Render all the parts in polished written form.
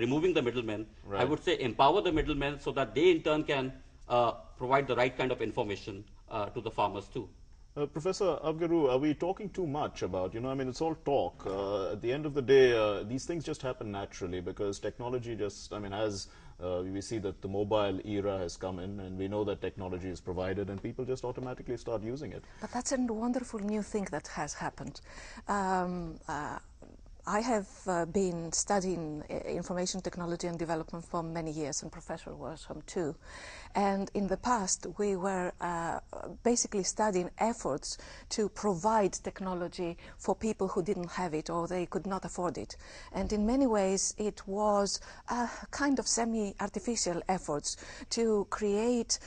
removing the middlemen. Right. I would say empower the middlemen so that they in turn can provide the right kind of information to the farmers too. Professor Avgeroiu, are we talking too much about, I mean, it's all talk. At the end of the day, these things just happen naturally because technology just, I mean, as we see that the mobile era has come in and we know that technology is provided and people just automatically start using it. But that's a wonderful new thing that has happened. I have been studying information technology and development for many years, and Professor Walsham too. And in the past, we were basically studying efforts to provide technology for people who didn't have it or they could not afford it. And in many ways, it was kind of semi-artificial efforts to create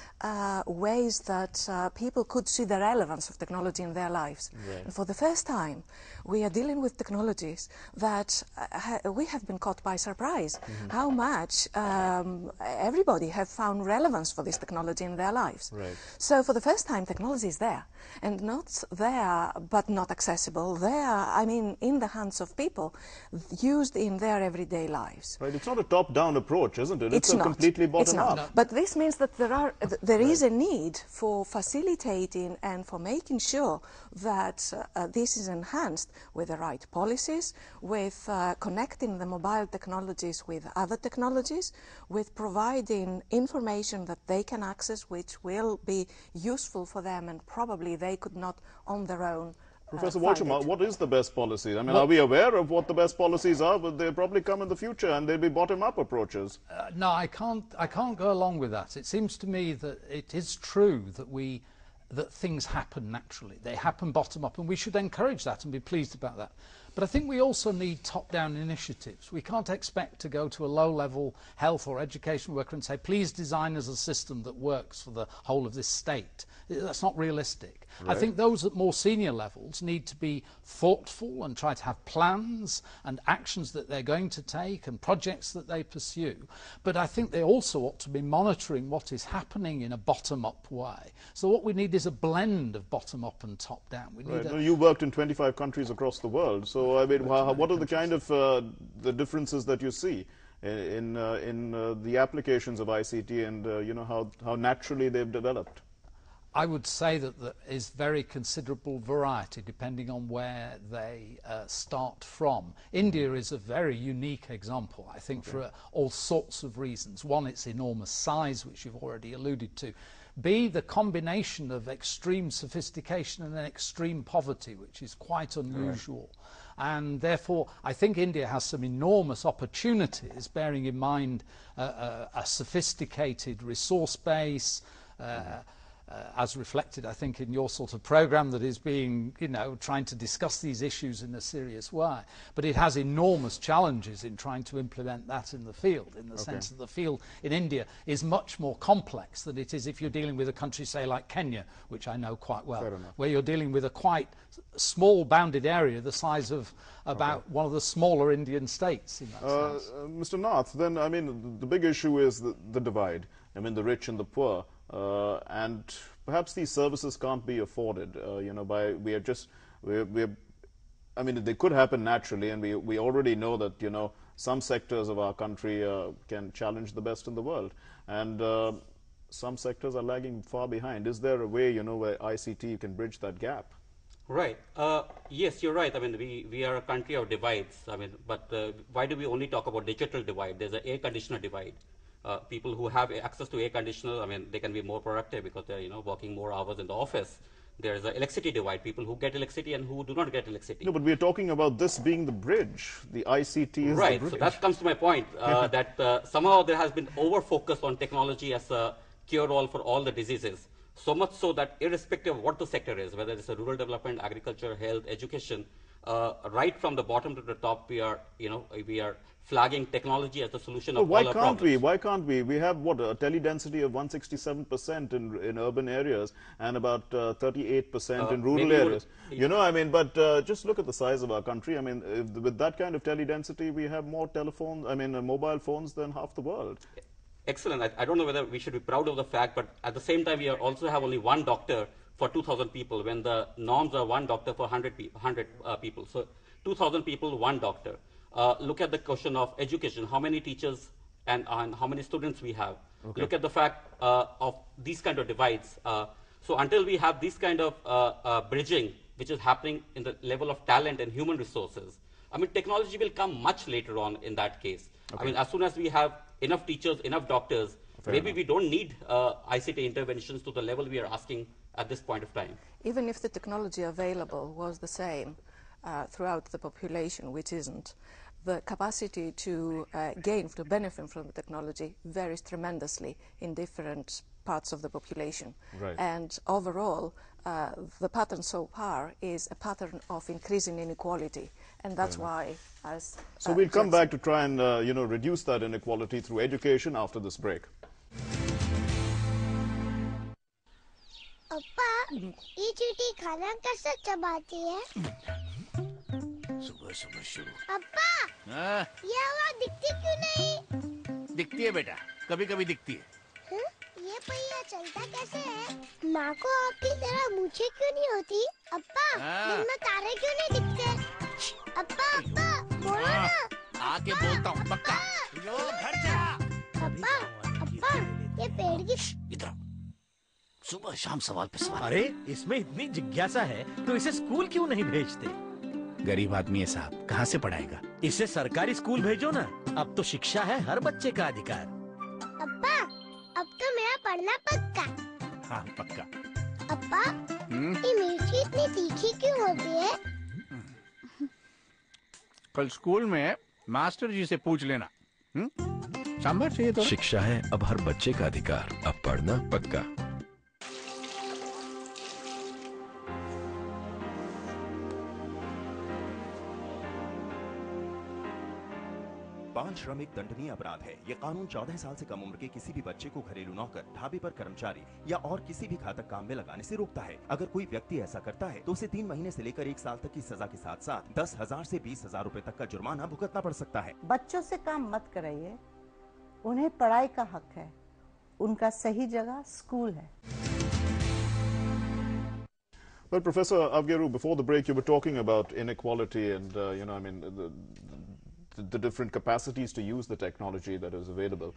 ways that people could see the relevance of technology in their lives. Right. And for the first time, we are dealing with technologies that we have been caught by surprise. How much everybody have found relevance for this technology in their lives. Right. So for the first time, technology is there, and not there but not accessible. There, I mean, in the hands of people, used in their everyday lives. Right. It's not a top-down approach, isn't it? It's a not. completely bottom-up. No. But this means that there is a need for facilitating and for making sure that this is enhanced with the right policies, with connecting the mobile technologies with other technologies, with providing information that they can access which will be useful for them and probably they could not on their own. Professor Walsham, what is the best policy? I mean, are we aware of what the best policies are? But they'll probably come in the future and they'll be bottom-up approaches. No, I can't go along with that. It seems to me that it is true that things happen naturally. They happen bottom-up, and we should encourage that and be pleased about that. But I think we also need top-down initiatives. We can't expect to go to a low-level health or education worker and say, please design us a system that works for the whole of this state. That's not realistic. Right. I think those at more senior levels need to be thoughtful and try to have plans and actions that they're going to take and projects that they pursue. But I think they also ought to be monitoring what is happening in a bottom-up way. So what we need is a blend of bottom-up and top-down. Right. You worked in 25 countries across the world. So, I mean, what are the kind of the differences that you see in the applications of ICT and, how naturally they've developed? I would say that there is very considerable variety depending on where they start from. India is a very unique example, I think, for all sorts of reasons. One, its enormous size, which you've already alluded to. B, the combination of extreme sophistication and extreme poverty, which is quite unusual. Right. And therefore, I think India has some enormous opportunities, bearing in mind a sophisticated resource base, as reflected, I think, in your sort of programme that is being, trying to discuss these issues in a serious way. But it has enormous challenges in trying to implement that in the field, in the sense that the field in India is much more complex than it is if you're dealing with a country, say, like Kenya, which I know quite well, where you're dealing with a quite small bounded area the size of about one of the smaller Indian states in that sense. Mr. Nath, then, I mean, the big issue is the divide. I mean, the rich and the poor. And perhaps these services can't be afforded, I mean, they could happen naturally, and we already know that, some sectors of our country can challenge the best in the world, and some sectors are lagging far behind. Is there a way, where ICT can bridge that gap? Right. Yes, you're right. I mean, we are a country of divides. I mean, but why do we only talk about digital divide? There's an air conditioner divide. People who have access to air conditioner, I mean, they can be more productive because they're, working more hours in the office. There is an electricity divide, people who get electricity and who do not get electricity. No, but we're talking about this being the bridge. The ICT is right, the bridge. So that comes to my point, that somehow there has been over-focus on technology as a cure-all for all the diseases. So much so that irrespective of what the sector is, whether it's a rural development, agriculture, health, education, right from the bottom to the top, we are flagging technology as the solution of all our problems. Why can't we? We have, what, a tele-density of 167% in urban areas and about 38% in rural areas. I mean, but just look at the size of our country. I mean, with that kind of tele-density, we have more mobile phones than half the world. Excellent. I don't know whether we should be proud of the fact, but at the same time, we also have only one doctor for 2,000 people, when the norms are one doctor for 100 people. So 2,000 people, one doctor. look at the question of education, how many teachers and how many students we have. Okay. Look at the fact of these kind of divides. So until we have this kind of bridging, which is happening in the level of talent and human resources, I mean, technology will come much later on in that case. Okay. I mean, as soon as we have enough teachers, enough doctors, maybe we don't need ICT interventions to the level we are asking at this point of time. Even if the technology available was the same throughout the population, which isn't, the capacity to gain, to benefit from the technology varies tremendously in different parts of the population. Right. And overall, the pattern so far is a pattern of increasing inequality. And that's why, as so we'll come back to try and reduce that inequality through education after this break. अप्पा, ये चीटी खाना कैसे चबाती है? सुबह सुबह शुरू। अप्पा, ये आवाज दिखती क्यों नहीं? दिखती है बेटा, कभी-कभी दिखती है। ये पहिया चलता कैसे है? माँ को आपकी तरह मूछें क्यों नहीं होती? अप्पा, दिन में तारे क्यों नहीं दिखते? अप्पा, अप्पा, बोलो ना। आके बोलता हूँ, पक्का। यो घर जा। अप्पा, अप्पा, ये पेड़ की इधर सुबह शाम सवाल पे सवाल। अरे इसमें इतनी जिज्ञासा है तो इसे स्कूल क्यों नहीं भेजते? गरीब आदमी है साहब, कहाँ से पढ़ाएगा? इसे सरकारी स्कूल भेजो ना। अब तो शिक्षा है हर बच्चे का अधिकार। अप्पा, अब तो मेरा पढ़ना पक्का। हाँ पक्का। अप्पा, ये मिर्ची इतनी तीखी क्यों होती है? कल स्कूल में मास्टर जी से पूछ लेना। सांभर चाहिए तो? शिक्षा है अब हर बच्चे का अधिकार, अब पढ़ना पक्का। बाल श्रम एक दंडनीय अपराध है। ये कानून 14 साल से कम उम्र के किसी भी बच्चे को घरेलू नौकर, ढाबे पर कर्मचारी या और किसी भी घातक काम में लगाने से रोकता है। अगर कोई व्यक्ति ऐसा करता है तो उसे 3 महीने से लेकर 1 साल तक की सजा के साथ साथ 10,000 से 20,000 रुपए तक का जुर्माना भुगतना पड़ सकता है। बच्चों से काम मत कराइए, उन्हें पढ़ाई का हक है, उनका सही जगह स्कूल है। Well, Professor Avgeroiu, before the break, you were talking about inequality and, the different capacities to use the technology that is available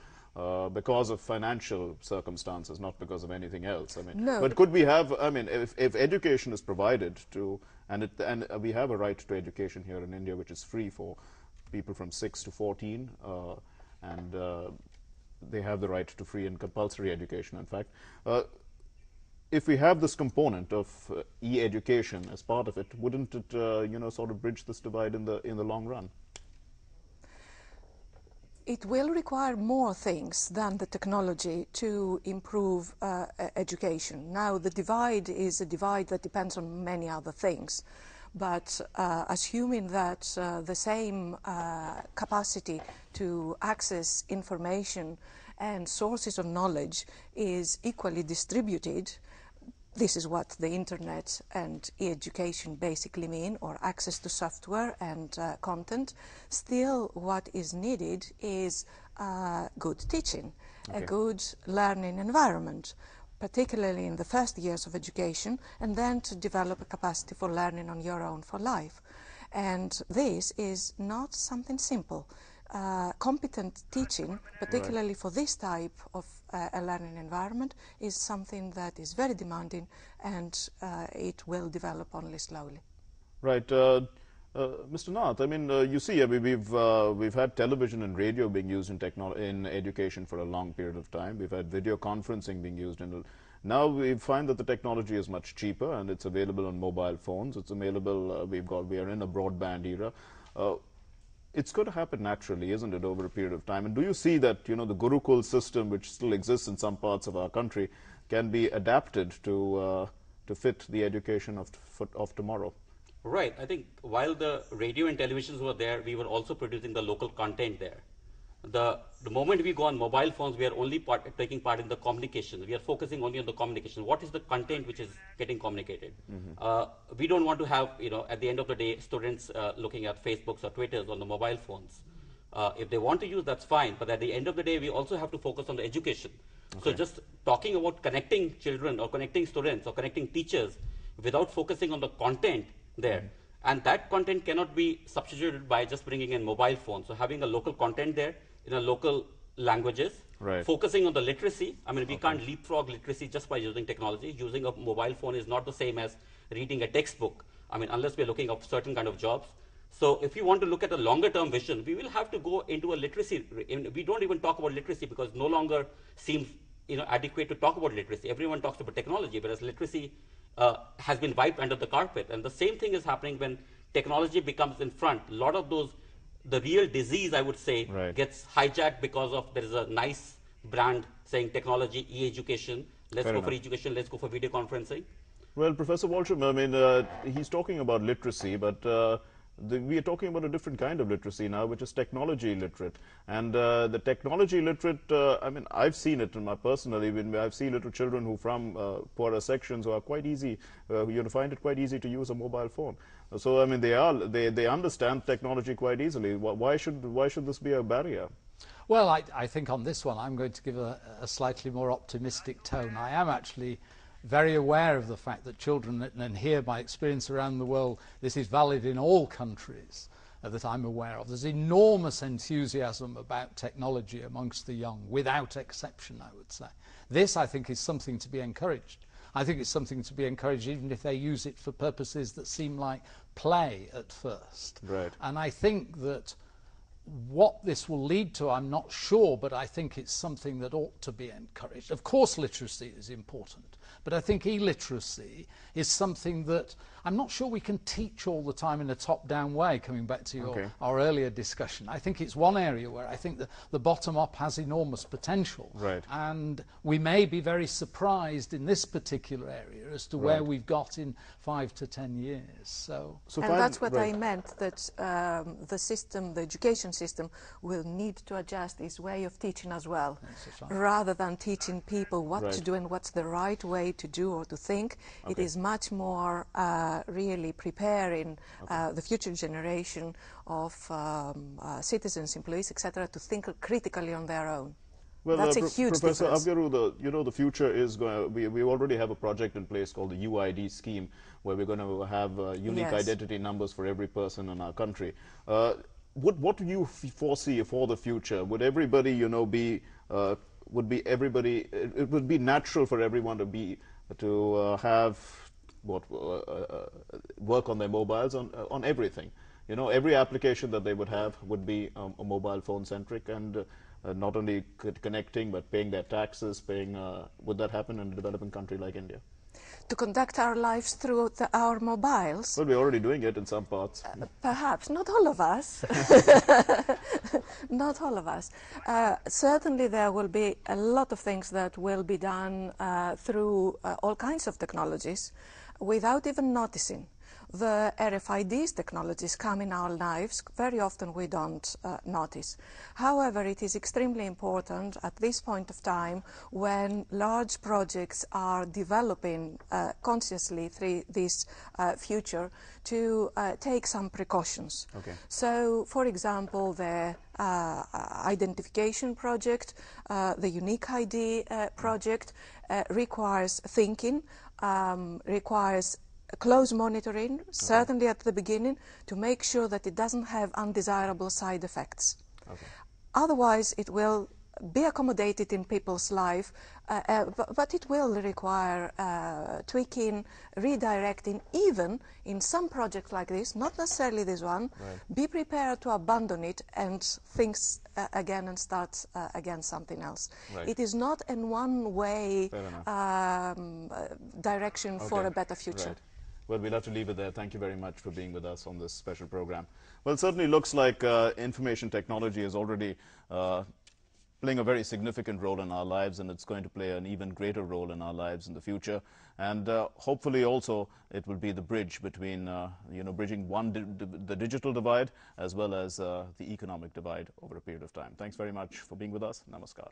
because of financial circumstances, not because of anything else. I mean, no. But could we have? I mean, if education is provided to, and we have a right to education here in India, which is free for people from 6 to 14, and they have the right to free and compulsory education. In fact. If we have this component of e-education as part of it, wouldn't it, sort of bridge this divide in the long run? It will require more things than the technology to improve education. Now, the divide is a divide that depends on many other things. But assuming that the same capacity to access information and sources of knowledge is equally distributed, this is what the internet and e-education basically mean, or access to software and content. Still, what is needed is good teaching, a good learning environment, particularly in the first years of education, and then to develop a capacity for learning on your own for life. And this is not something simple. Competent teaching, particularly for this type of a learning environment, is something that is very demanding, and it will develop only slowly. Right. Mr. Nath, I mean, you see, we've had television and radio being used in education for a long period of time. We've had video conferencing being used now we find that the technology is much cheaper and it's available on mobile phones. It's available, we are in a broadband era. It's going to happen naturally, isn't it, over a period of time? And do you see that, the Gurukul system, which still exists in some parts of our country, can be adapted to fit the education of tomorrow? Right. I think while the radio and televisions were there, we were also producing the local content there. The moment we go on mobile phones, we are only taking part in the communication. We are focusing only on the communication. What is the content which is getting communicated? We don't want to have, at the end of the day, students looking at Facebooks or Twitters on the mobile phones. If they want to use, that's fine. But at the end of the day, we also have to focus on the education. So just talking about connecting children or connecting students or connecting teachers without focusing on the content there, And that content cannot be substituted by just bringing in mobile phones. So having a local content there in a local languages, focusing on the literacy. I mean, we can't leapfrog literacy just by using technology. Using a mobile phone is not the same as reading a textbook. I mean, unless we're looking at certain kind of jobs. So if you want to look at a longer term vision, we will have to go into a literacy. We don't even talk about literacy because no longer seems adequate to talk about literacy. Everyone talks about technology, whereas literacy has been wiped under the carpet. And the same thing is happening when technology becomes in front. A lot of those, the real disease, I would say, gets hijacked because of there is a nice brand saying technology, e-education. Let's go for education. Let's go for video conferencing. Well, Professor Walsham, I mean, he's talking about literacy, but we are talking about a different kind of literacy now, which is technology literate. And the technology literate, I mean, I've seen it personally. When I've seen little children who from poorer sections who are quite easy, find it quite easy to use a mobile phone. So, I mean, they understand technology quite easily. Why should this be a barrier? Well, I think on this one I'm going to give a slightly more optimistic tone. I am actually very aware of the fact that children, and here by experience around the world, this is valid in all countries that I'm aware of. There's enormous enthusiasm about technology amongst the young, without exception, I would say. This, I think, is something to be encouraged. I think it's something to be encouraged even if they use it for purposes that seem like play at first. Right. And I think that what this will lead to, I'm not sure, but I think it's something that ought to be encouraged. Of course, literacy is important, but I think illiteracy is something that I'm not sure we can teach all the time in a top-down way, coming back to our earlier discussion. I think it's one area where I think the bottom-up has enormous potential. Right. And we may be very surprised in this particular area as to where we've got in 5 to 10 years. So and that's what I meant, that the education system will need to adjust its way of teaching as well, rather than teaching people what to do and what's the right way to do or to think. It is much more really preparing the future generation of citizens, employees, etc., to think critically on their own. Well, that's a huge Professor difference. Avgeroiu, the future is going. We already have a project in place called the UID scheme, where we're going to have unique identity numbers for every person in our country. What do you foresee for the future? Would everybody, be? Would be everybody? It would be natural for everyone to have work on their mobiles on everything. Every application that they would have would be a mobile phone centric, and not only connecting but paying their taxes, would that happen in a developing country like India? To conduct our lives through our mobiles? Well, we're already doing it in some parts. Perhaps, not all of us. Not all of us. Certainly there will be a lot of things that will be done through all kinds of technologies without even noticing. The RFIDs technologies come in our lives. Very often we don't notice. However, it is extremely important at this point of time, when large projects are developing consciously through this future, to take some precautions. So, for example, the identification project, the unique ID project requires thinking, requires close monitoring, certainly at the beginning, to make sure that it doesn't have undesirable side effects. Otherwise, it will be accommodated in people's life, but it will require tweaking, redirecting, even in some projects like this, not necessarily this one. Be prepared to abandon it and think again and start again something else. It is not in one way direction for a better future. Well, we'll have to leave it there. Thank you very much for being with us on this special program. Well, it certainly looks like information technology is already playing a very significant role in our lives, and it's going to play an even greater role in our lives in the future. And hopefully also it will be the bridge between, bridging the digital divide as well as the economic divide over a period of time. Thanks very much for being with us. Namaskar.